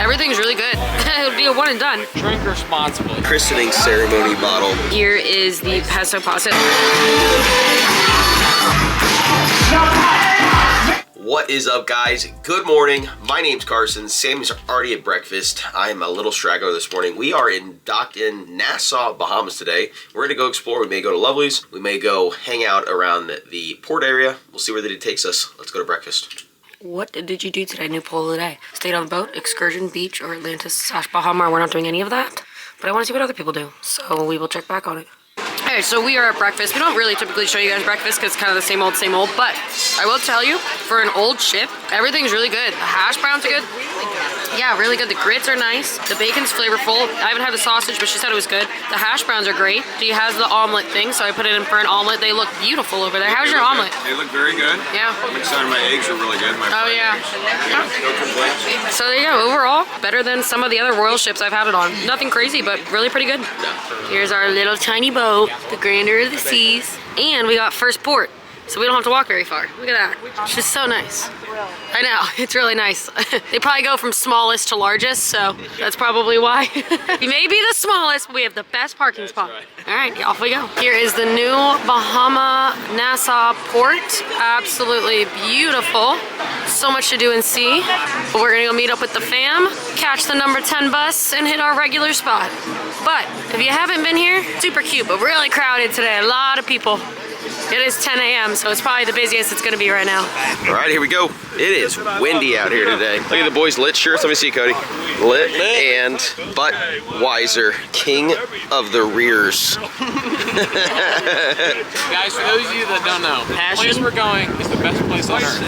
Everything's really good. It would be a one and done. Drink responsibly. Christening ceremony bottle. Here is the pesto pasta. What is up, guys? Good morning. My name's Carson. Sammy's already at breakfast. I'm a little straggler this morning. We are docked in Nassau, Bahamas today. We're gonna go explore. We may go to Lovely's. We may go hang out around the port area. We'll see where the day takes us. Let's go to breakfast. What did you do today? New poll of the day. Stayed on the boat, excursion, beach, or Atlantis/Bahama. We're not doing any of that, but I want to see what other people do, so we will check back on it. Alright, so we are at breakfast. We don't really typically show you guys breakfast because it's kind of the same old, but I will tell you, for an old ship, everything's really good. The hash browns are good. Yeah, really good. The grits are nice. The bacon's flavorful. I haven't had the sausage, but she said it was good. The hash browns are great. She has the omelet thing, so I put it in for an omelet. They look beautiful over there. How's your omelet? They look very good. Yeah. I'm excited. My eggs are really good. Oh, yeah. No complaints. So yeah, overall, better than some of the other royal ships I've had it on. Nothing crazy, but really pretty good. Here's our little tiny boat, the Grandeur of the Seas. And we got first port, so we don't have to walk very far. Look at that. It's just so nice. I know, it's really nice. They probably go from smallest to largest, so that's probably why. We may be the smallest, but we have the best parking spot. All right, off we go. Here is the new Bahama Nassau port. Absolutely beautiful. So much to do and see. But we're gonna go meet up with the fam, catch the number 10 bus, and hit our regular spot. But if you haven't been here, super cute, but really crowded today. A lot of people. It is 10 a.m., so it's probably the busiest it's gonna be right now. All right, here we go. It is windy out here today. Look at the boys' lit shirts. Let me see, Cody. Lit and Budweiser, king of the rears. Guys, for those of you that don't know, the place we're going is the best place on earth.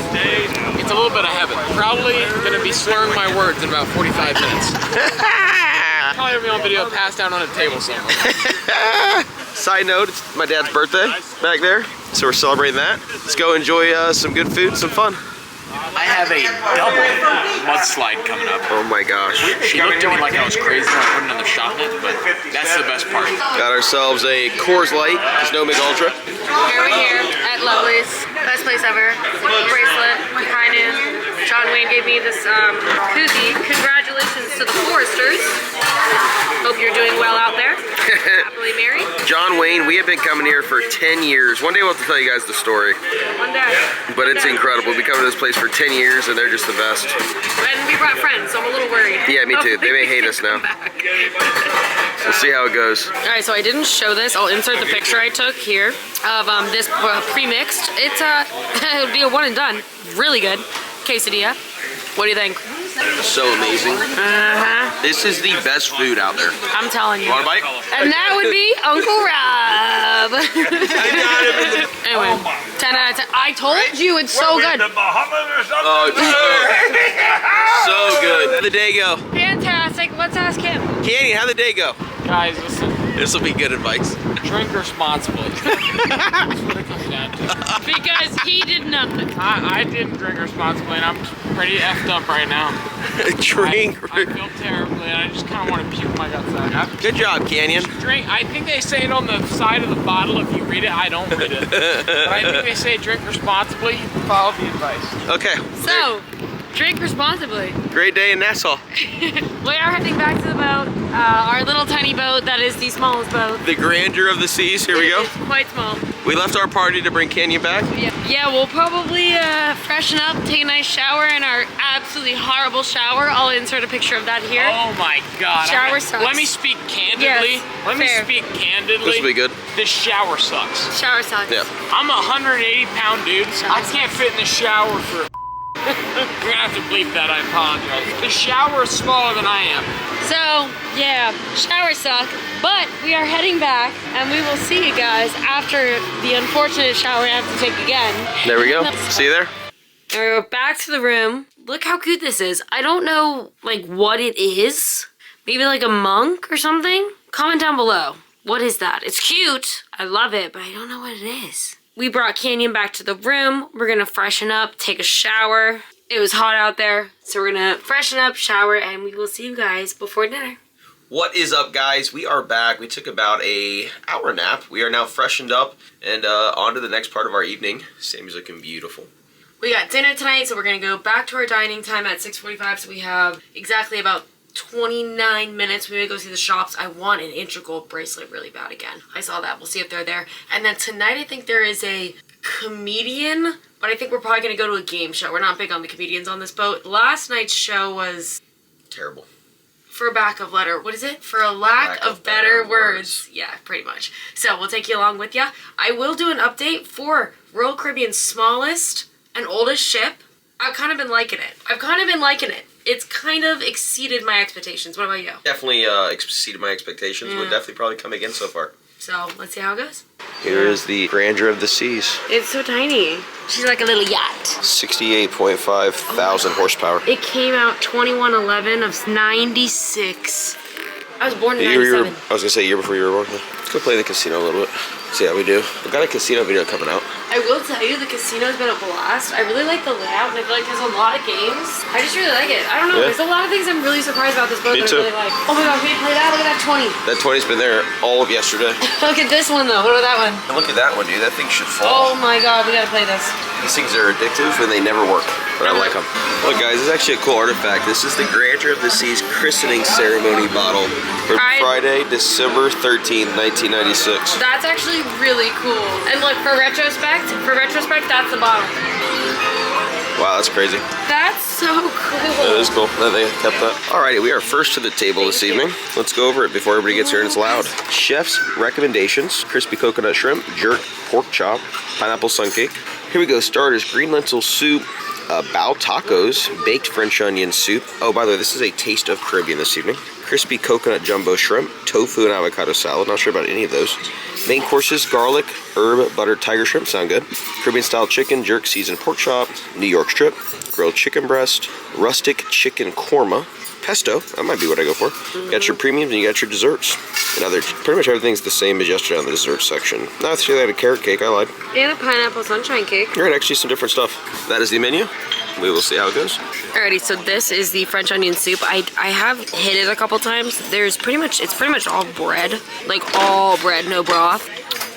It's a little bit of heaven. Probably gonna be slurring my words in about 45 minutes. Probably have me on video passed out on a table somewhere. Side note, it's my dad's birthday back there, so we're celebrating that. Let's go enjoy some good food and some fun. I have a double mudslide coming up. Oh my gosh. She looked at me like I was crazy when I put another shot in it, but that's the best part. Got ourselves a Coors Light, there's no Big Ultra. Here we here at Lovely's. Best place ever. Bracelet, kindness. John Wayne gave me this koozie. Congratulations to the Foresters. Hope you're doing well out there. Happily married. John Wayne, we have been coming here for 10 years. One day we'll have to tell you guys the story. One day. But it's incredible. We've been coming to this place for 10 years and they're just the best. And we brought friends, so I'm a little worried. Yeah, me too. They may hate us now. We'll see how it goes. Alright, so I didn't show this. I'll insert the picture I took here of this pre-mixed. It's it would be a one and done. Really good. Quesadilla. What do you think? So amazing. This is the best food out there. I'm telling you. Want a bite? And that would be Uncle Rob. Anyway, 10 out of 10. I told you it's so good. Oh, it's so good. How'd the day go? Fantastic. Let's ask him. Kenny, how'd the day go? Guys, listen. This will be good advice. Drink responsibly. That's what it comes down to. Because he did nothing. I didn't drink responsibly, and I'm pretty effed up right now. Drink. I feel terribly, and I just kind of want to puke my guts out. Good job, Canyon. Drink. I think they say it on the side of the bottle. If you read it, I don't read it. But I think they say drink responsibly. Follow the advice. Okay. So, drink responsibly. Great day in Nassau. We are heading back to the boat. Our little tiny boat that is the smallest boat. The Grandeur of the Seas. Here we go. It's quite small. We left our party to bring Canyon back. Yeah, we'll probably freshen up, take a nice shower in our absolutely horrible shower. I'll insert a picture of that here. Oh my God. Shower sucks. Let me speak candidly. Yes, Let me fair. speak candidly. This will be good. This shower sucks. Shower sucks. Yeah. I'm a 180-pound dude. I can't fit in the shower for We're gonna have to bleep that, I apologize. The shower is smaller than I am. So, yeah, showers suck, but we are heading back, and we will see you guys after the unfortunate shower I have to take again. There we go. See you there? And we're back to the room. Look how cute this is. I don't know, like, what it is. Maybe like a monk or something? Comment down below. What is that? It's cute. I love it, but I don't know what it is. We brought Canyon back to the room. We're gonna freshen up, take a shower. It was hot out there, so we're gonna freshen up, shower, and we will see you guys before dinner. What is up, guys? We are back. We took about an hour nap. We are now freshened up and on to the next part of our evening. Sammy's looking beautiful. We got dinner tonight, so we're gonna go back to our dining time at 6:45. So we have exactly about 29 minutes. We may go see the shops. I want an integral bracelet really bad again. I saw that. We'll see if they're there. And then tonight, I think there is a comedian, but I think we're probably gonna go to a game show. We're not big on the comedians on this boat. Last night's show was Terrible. for a lack of better words. Yeah, pretty much. So we'll take you along with you. I will do an update for Royal Caribbean's smallest and oldest ship. I've kind of been liking it. It's kind of exceeded my expectations. What about you? Definitely exceeded my expectations. Would definitely probably come again so far. So let's see how it goes. Here is the Grandeur of the Seas. It's so tiny. She's like a little yacht. 68.5 thousand horsepower. It came out 21/11 of 96. I was born in 97. I was gonna say year before you were born. Let's go play the casino a little bit. See how we do. We've got a casino video coming out. I will tell you, the casino's been a blast. I really like the layout, and I feel like there's a lot of games. I just really like it. I don't know, Yeah. there's a lot of things I'm really surprised about this boat Me that too. I really like. Oh my god, can we play that? Look at that 20. That 20's been there all of yesterday. Look at this one though. What about that one? And look at that one, dude. That thing should fall. Oh my god, we gotta play this. These things are addictive and they never work, but I like them. Look, guys, this is actually a cool artifact. This is the Grandeur of the Seas christening ceremony bottle from Friday, December 13th, 1996. That's actually really cool. And look, for retrospect, that's the bottle. Wow, that's crazy. That's so cool. That is cool that they kept that. Alrighty, we are first to the table this evening. Let's go over it before everybody gets here and it's loud. Chef's recommendations: crispy coconut shrimp, jerk, pork chop, pineapple sun cake. Here we go. Starters: green lentil soup, bao tacos, baked French onion soup. Oh, by the way, this is a taste of Caribbean this evening. Crispy coconut jumbo shrimp, tofu and avocado salad. Not sure about any of those. Main courses: garlic, herb, buttered tiger shrimp. Sound good. Caribbean style chicken, jerk, seasoned pork chop, New York strip, grilled chicken breast, rustic chicken korma, pesto. That might be what I go for. You got your premiums and you got your desserts. And pretty much everything's the same as yesterday on the dessert section. No, I think they had a carrot cake. I lied. And a pineapple sunshine cake. All right, actually some different stuff. That is the menu. We will see how it goes. Alrighty, so this is the French onion soup. I have hit it a couple times. It's pretty much all bread. Like all bread, no broth.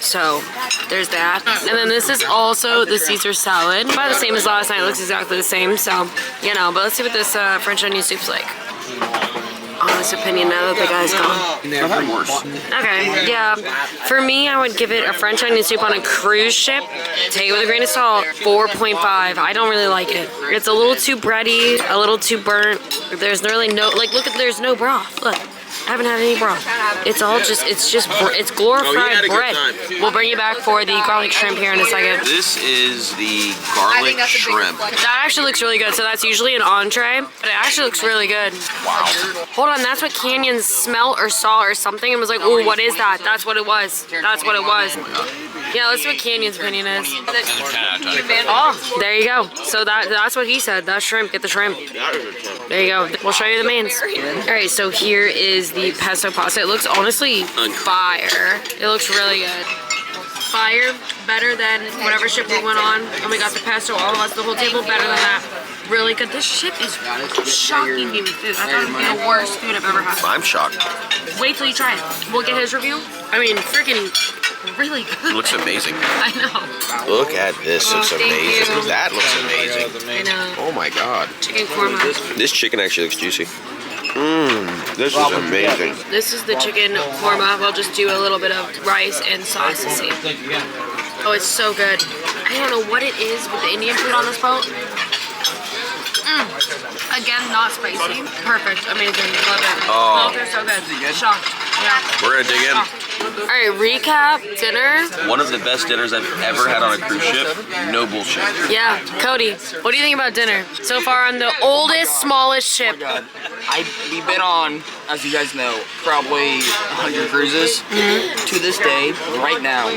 So there's that. And then this is also the Caesar salad. About the same as last night. It looks exactly the same. So, you know, but let's see what this French onion soup's like. Honest opinion now that the guy's gone. I've had worse. Okay, yeah. For me, I would give it a French onion soup on a cruise ship. Take it with a grain of salt. 4.5. I don't really like it. It's a little too bready, a little too burnt. There's really no, like, look at, there's no broth. Look. I haven't had any broth. It's glorified bread. We'll bring you back for the garlic shrimp here in a second. This is the garlic shrimp. That actually looks really good. So that's usually an entree, but it actually looks really good. Wow. Hold on, that's what Canyon smelt or saw or something and was like, ooh, what is that? That's what it was. That's what it was. Yeah, let's see what Canyon's opinion is. Oh, there you go. So that's what he said. That's shrimp. Get the shrimp. There you go. We'll show you the mains. All right, so here is the pesto pasta. It looks honestly fire. It looks really good. Fire, better than whatever ship we went on. And we got the pesto, all of us, the whole table, better than that. Really good. This ship is shocking me with food. I thought it would be the worst food I've ever had. I'm shocked. Wait till you try it. We'll get his review. I mean, freaking really good. It looks amazing. I know. Look at this. Looks thank amazing. you. That looks amazing. I know. Oh my god. Chicken korma. This chicken actually looks juicy. This is amazing. This is the chicken korma. We'll just do a little bit of rice and sauce to see. Oh, it's so good. I don't know what it is with the Indian food on this boat. Again, not spicy. Perfect. Amazing. Love it. Oh. Both are so good. Shocked. Yeah. We're gonna dig in. All right, recap dinner. One of the best dinners I've ever had on a cruise ship. No bullshit. Yeah, Cody, what do you think about dinner? So far on the oldest, smallest ship. We've been on, as you guys know, probably 100 cruises. To this day, right now,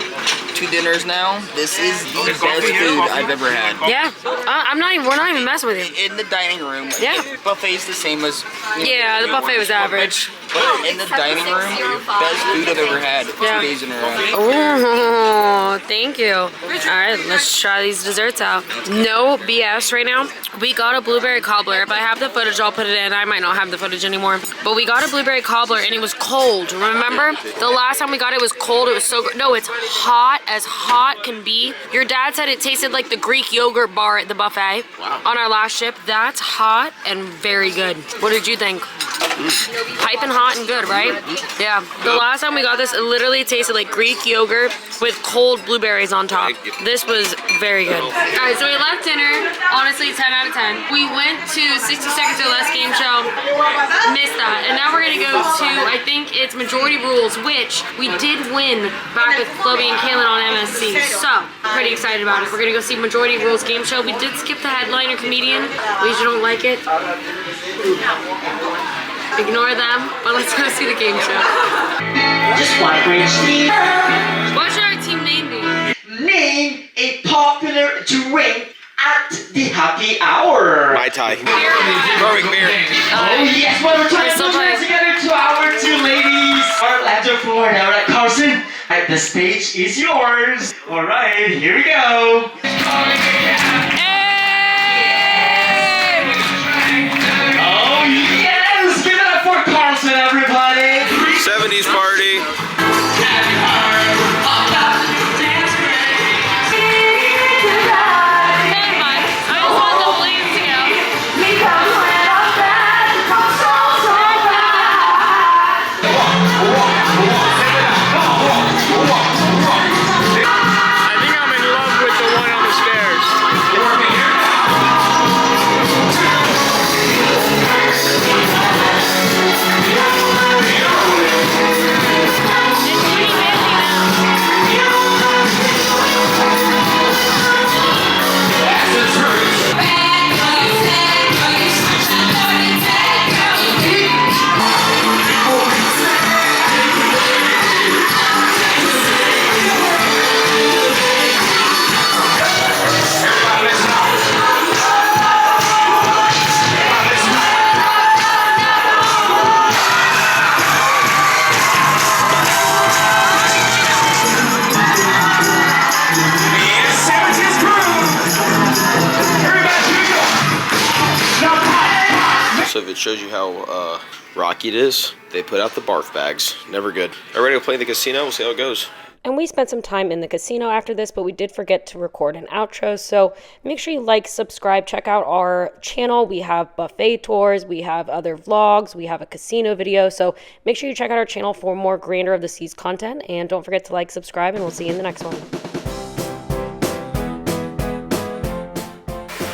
2 dinners now, this is the best food I've ever had. Yeah, we're not even messing with you. In the dining room, Yeah. buffet's the same as... Yeah, the buffet was average. But in the dining room, best food I've ever had 2 days in a row. Oh, thank you. All right, let's try these desserts out. No BS right now. We got a blueberry cobbler. If I have the footage, I'll put it in. I might not have the footage anymore. But we got a blueberry cobbler and it was cold. Remember? The last time we got it was cold. It was so good. No, it's hot as hot can be. Your dad said it tasted like the Greek yogurt bar at the buffet on our last ship. That's hot and very good. What did you think? Piping hot and good, right? Yeah. The last time we got this, it literally tasted like Greek yogurt with cold blueberries on top. This was very good. All right, so we left dinner. Honestly, 10 out of 10. We went to 60 Seconds or Less game show. Missed that. And now we're gonna go to, I think it's Majority Rules, which we did win back with Chloe and Kaylin on MSC. So, pretty excited about it. We're gonna go see Majority Rules game show. We did skip the headliner comedian. We usually don't like it. Ignore them, but let's go see the game show. Just one great Steve. What should our team name be? Name a popular drink at the happy hour. Mai Tai. Growing beer. Oh yes, well, we're trying to put it together to our 2 ladies. Orlando, Florida. All right, Carson, the stage is yours. All right, here we go. Oh yes, give it up for Carson, everybody. 70s party. So if it shows you how rocky it is, they put out the barf bags. Never good. All right, ready to play in the casino? We'll see how it goes. And we spent some time in the casino after this, but we did forget to record an outro. So make sure you like, subscribe, check out our channel. We have buffet tours, we have other vlogs, we have a casino video. So make sure you check out our channel for more Grandeur of the Seas content. And don't forget to like, subscribe, and we'll see you in the next one.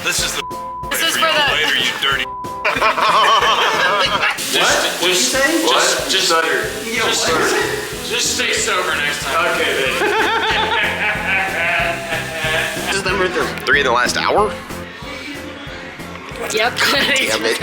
This is the This is for the... later, you dirty. Just stay sober next time. Okay, then. This is number 3 in the last hour? Yep. Damn it.